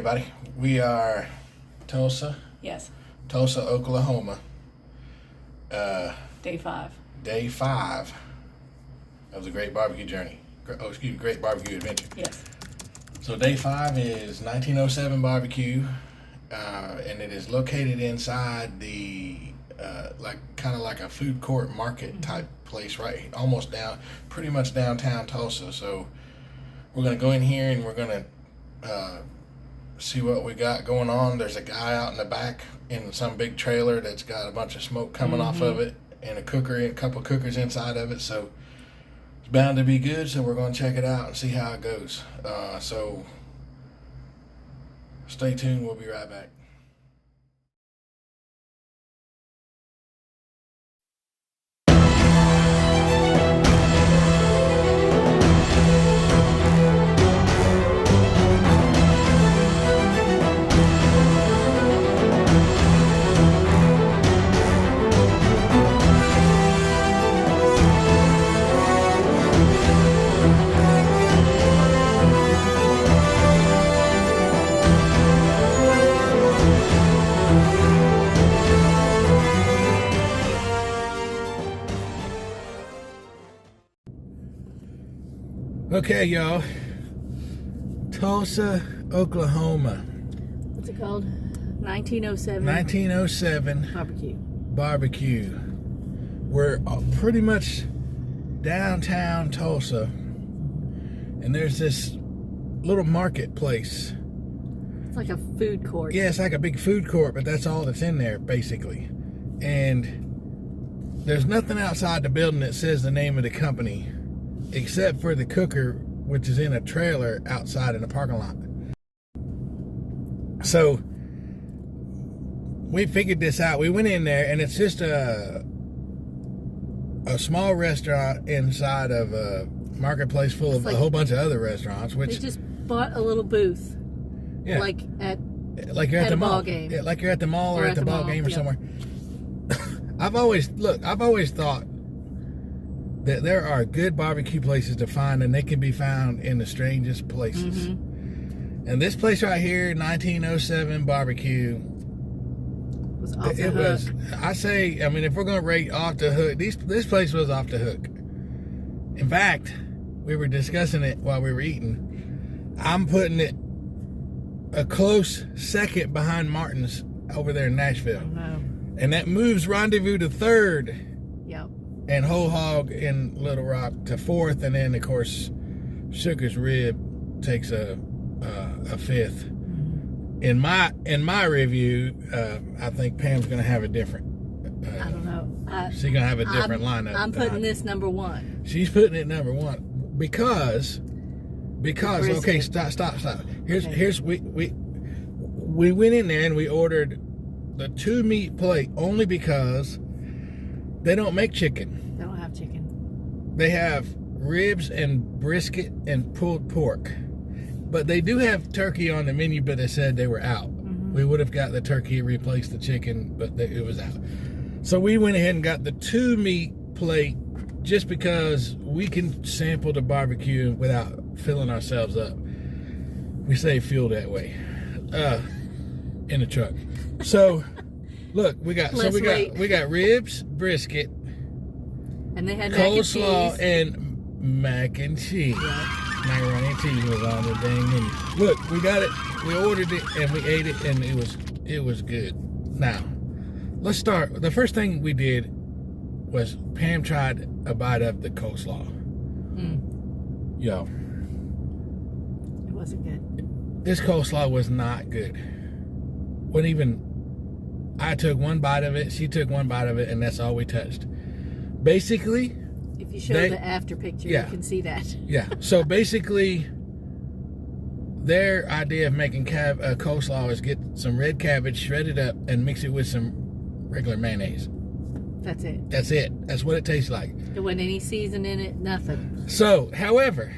everybody. We are Tulsa. Yes. Tulsa, Oklahoma. Day 5. Day 5 of the Great BBQ Journey. Great BBQ Adventure. Yes. So day 5 is 1907 barbecue, and it is located inside the kind of like a food court market type place, right? Almost pretty much downtown Tulsa. So we're gonna go in here and we're gonna see what we got going on. There's a guy out in the back in some big trailer that's got a bunch of smoke coming off of it, and a couple cookers inside of it. So it's bound to be good. So we're going to check it out and see how it goes. So stay tuned. We'll be right back. Okay, y'all. Tulsa, Oklahoma. What's it called? 1907. 1907 Barbecue. We're pretty much downtown Tulsa, and there's this little marketplace. It's like a food court. Yeah, it's like a big food court, but that's all that's in there, basically. And there's nothing outside the building that says the name of the company, except for the cooker, which is in a trailer outside in the parking lot. So we figured this out. We went in there, and it's just a small restaurant inside of a marketplace full of a whole bunch of other restaurants. Which they just bought a little booth, yeah, like you're at the mall. Game. Yeah, like you're at the mall or at the ball game or somewhere. I've always thought that there are good barbecue places to find, and they can be found in the strangest places. And this place right here, 1907 barbecue, was off the hook. I mean, if we're going to rate off the hook, this place was off the hook. In fact, we were discussing it while we were eating. I'm putting it a close second behind Martin's over there in Nashville. Oh, no. And that moves Rendezvous to third. Yep. And Whole Hog in Little Rock to fourth, and then of course Sugar's Rib takes a fifth. In my review, I think Pam's gonna have a different. I don't know. She's gonna have a different lineup. I'm putting this number 1. She's putting it number 1 because okay, stop. Here's we went in there and we ordered the 2 meat plate only because they don't make chicken. They don't have chicken. They have ribs and brisket and pulled pork. But they do have turkey on the menu, but they said they were out. We would have got the turkey, replaced the chicken, but it was out. So we went ahead and got the 2 meat plate just because we can sample the barbecue without filling ourselves up. We save fuel that way. In the truck. So look, we got ribs, brisket, and they had coleslaw and mac and cheese. Yeah. Macaroni and cheese was on the dang menu. Look, we got it, we ordered it, and we ate it, and it was good. Now, let's start. The first thing we did was Pam tried a bite of the coleslaw. Yo. It wasn't good. This coleslaw was not good. I took 1 bite of it, she took 1 bite of it, and that's all we touched. Basically, if you show the after picture, you can see that. Yeah. So basically, their idea of making coleslaw is get some red cabbage, shred it up, and mix it with some regular mayonnaise. That's it. That's it. That's what it tastes like. There wasn't any season in it, nothing. So, however,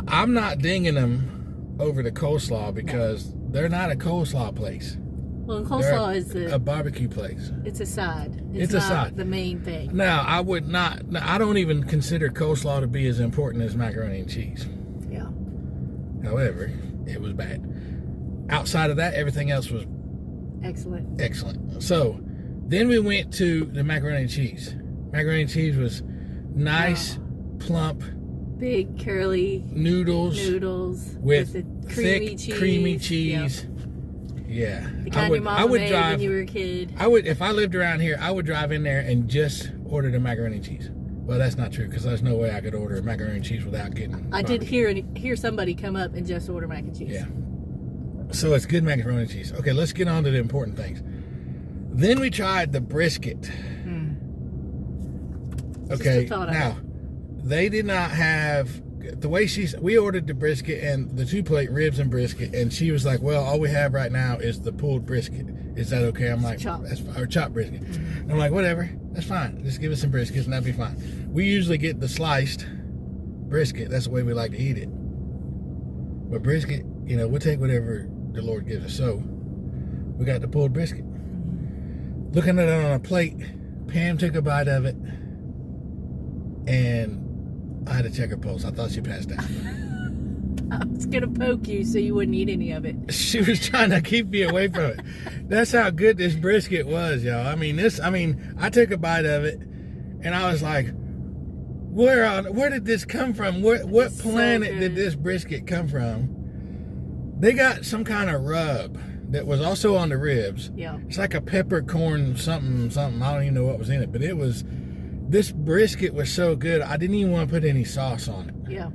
I'm not dinging them over the coleslaw because they're not a coleslaw place. Well, coleslaw is a barbecue place. It's a side. It's a not side. the main thing. Now, I would not. I don't even consider coleslaw to be as important as macaroni and cheese. Yeah. However, it was bad. Outside of that, everything else was Excellent. So then we went to the macaroni and cheese. Macaroni and cheese was nice, plump, Big curly noodles with the creamy cheese. Yep. Yeah. The kind your mama made when you were a kid. If I lived around here, I would drive in there and just order the macaroni and cheese. Well, that's not true, because there's no way I could order a macaroni and cheese without getting I did hear somebody come up and just order mac and cheese. Yeah. So it's good macaroni and cheese. Okay, let's get on to the important things. Then we tried the brisket. Okay, now, they did not have, the way we ordered the brisket and the 2-plate ribs and brisket, and she was like, well, all we have right now is the pulled brisket. Is that okay? I'm like, that's fine. Or chopped brisket. I'm like, whatever, that's fine. Just give us some briskets and that'll be fine. We usually get the sliced brisket. That's the way we like to eat it. But brisket, we'll take whatever the Lord gives us. So we got the pulled brisket. Looking at it on a plate, Pam took a bite of it, and I had to check her pulse. I thought she passed out. I was gonna poke you so you wouldn't eat any of it. She was trying to keep me away from it. That's how good this brisket was, y'all. I I took a bite of it, and I was like, where did this come from? What planet did this brisket come from? They got some kind of rub that was also on the ribs. Yeah. It's like a peppercorn something. I don't even know what was in it, but this brisket was so good, I didn't even want to put any sauce on it. Yeah.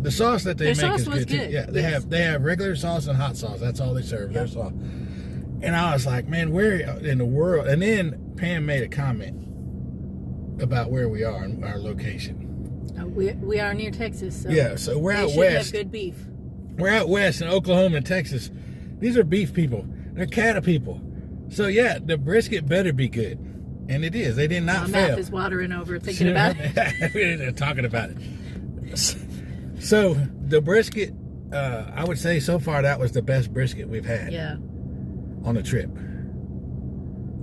The sauce that they make is good too. Good. Yeah, they have regular sauce and hot sauce. That's all they serve. Their sauce. And I was like, man, where in the world? And then Pam made a comment about where we are and our location. We are near Texas. So yeah, so we're out west. west. Have good beef. We're out west in Oklahoma and Texas. These are beef people. They're cattle people. So yeah, the brisket better be good. And it is. They did not fail. My mouth is watering over thinking about it. We're talking about it. So the brisket, I would say so far that was the best brisket we've had. Yeah. On a trip.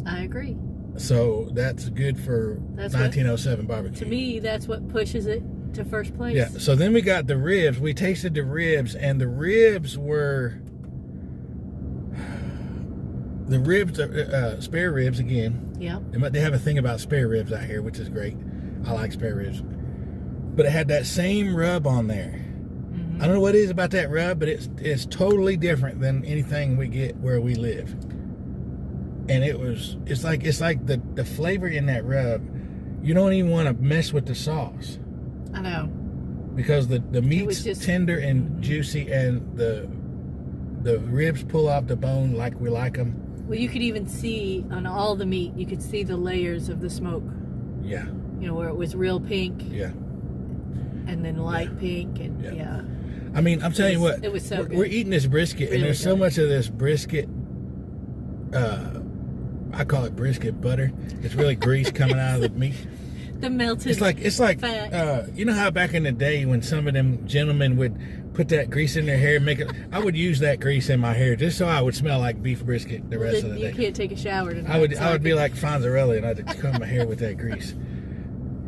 I agree. So that's good for 1907 barbecue. To me, that's what pushes it to first place. Yeah. So then we got the ribs. We tasted the ribs, and the ribs were spare ribs again. Yeah. They have a thing about spare ribs out here, which is great. I like spare ribs. But it had that same rub on there. I don't know what it is about that rub, but it's totally different than anything we get where we live. And it's like the flavor in that rub, you don't even want to mess with the sauce. I know. Because the meat's tender and juicy, and the ribs pull off the bone like we like them. Well, you could even see on all the meat, you could see the layers of the smoke. Yeah. Where it was real pink. Yeah. And then light pink, and yeah. I mean, I'm telling you what. It was so good. We're eating this brisket, really, and there's so much of this brisket. I call it brisket butter. It's really grease coming out of the meat. The melted. It's like fat. You know how back in the day when some of them gentlemen would put that grease in their hair, I would use that grease in my hair just so I would smell like beef brisket the rest of the day. You can't take a shower tonight. I would be like Fonzarelli, and I'd comb my hair with that grease.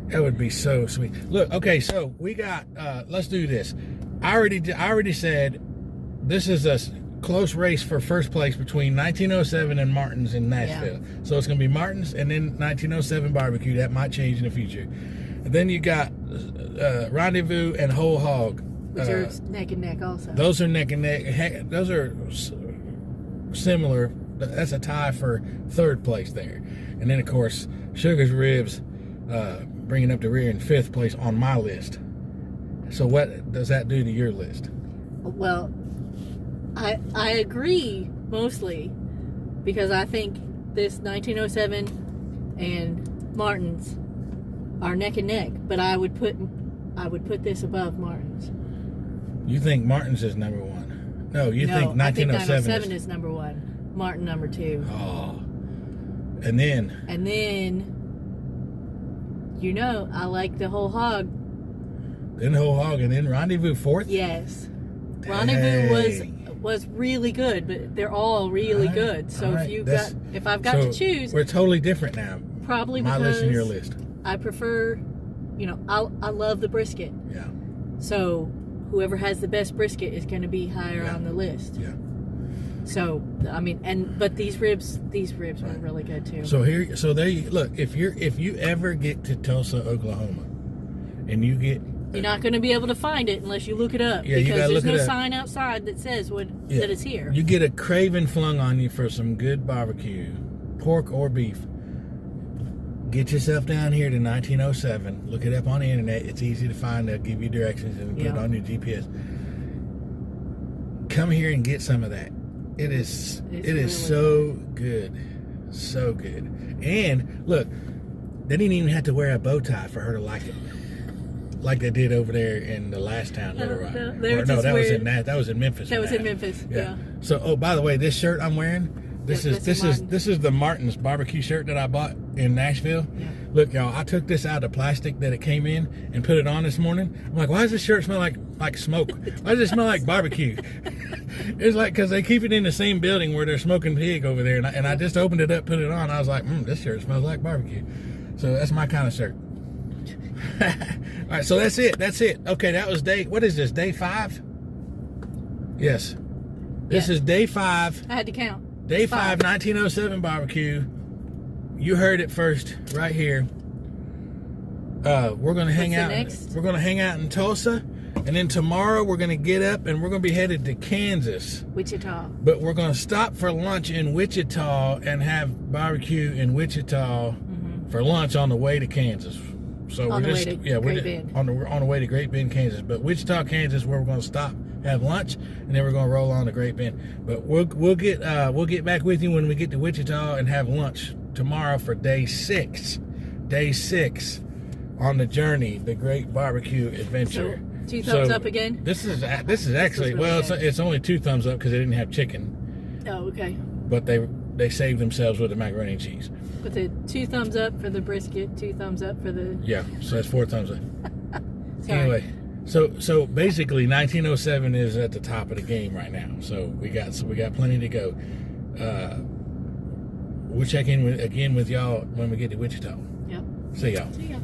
That would be so sweet. Look, okay, so we got. Let's do this. I already said this is a close race for first place between 1907 and Martin's in Nashville. Yeah. So it's going to be Martin's and then 1907 barbecue. That might change in the future. And then you got Rendezvous and Whole Hog. Which are neck and neck also. Those are neck and neck. Those are similar. That's a tie for third place there. And then, of course, Sugar's Ribs bringing up the rear in fifth place on my list. So what does that do to your list? Well, I agree mostly, because I think this 1907 and Martin's are neck and neck, but I would put this above Martin's. You think Martin's is number one? No, think 1907 I think 1907 is number one. Martin number two. Oh. And then I like the Whole Hog. Then Whole Hog, and then Rendezvous fourth? Yes. Dang. Rendezvous was really good, but they're all really good. So if I've got to choose, we're totally different now. Probably my because list and your list. I prefer, I love the brisket. Yeah. So whoever has the best brisket is going to be higher on the list. Yeah. So I mean, but these ribs were really good too. So there you look. If you ever get to Tulsa, Oklahoma, and you get, you're not going to be able to find it unless you look it up, Yeah, you because gotta there's look no it up. sign outside that says that it's here. You get a craving flung on you for some good barbecue, pork or beef. Get yourself down here to 1907. Look it up on the internet. It's easy to find. They'll give you directions and put it on your GPS. Come here and get some of that. It is really so good. So good. And look, they didn't even have to wear a bow tie for her to like it. Like they did over there in the last town. That was in Memphis. That was in Memphis. Yeah. So, oh, by the way, this shirt I'm wearing, this is the Martin's barbecue shirt that I bought in Nashville. Yeah. Look, y'all, I took this out of plastic that it came in and put it on this morning. I'm like, why does this shirt smell like smoke? Why does it smell like barbecue? It's like because they keep it in the same building where they're smoking pig over there, and I just opened it up, put it on. I was like, this shirt smells like barbecue. So that's my kind of shirt. All right, so that's it. Okay, that was what is this, day 5? Yes. This is day 5. I had to count. Day 5, 1907 barbecue. You heard it first right here. We're gonna hang out. We're gonna hang out in Tulsa, and then tomorrow we're gonna get up and we're gonna be headed to Kansas. Wichita. But we're gonna stop for lunch in Wichita and have barbecue in Wichita for lunch on the way to Kansas. So on the way to Great Bend, Kansas. But Wichita, Kansas, where we're gonna stop, have lunch, and then we're gonna roll on to Great Bend. But we'll get back with you when we get to Wichita and have lunch tomorrow for day 6. Day 6 on the journey, the Great BBQ Adventure. So, 2 thumbs up again. This is actually really it's only 2 thumbs up because they didn't have chicken. Oh, okay. But they saved themselves with the macaroni and cheese. But the 2 thumbs up for the brisket, 2 thumbs up for the. Yeah, so that's 4 thumbs up. Sorry. Anyway, so basically 1907 is at the top of the game right now. So we got plenty to go. We'll check in again with y'all when we get to Wichita. Yep. See y'all. See ya.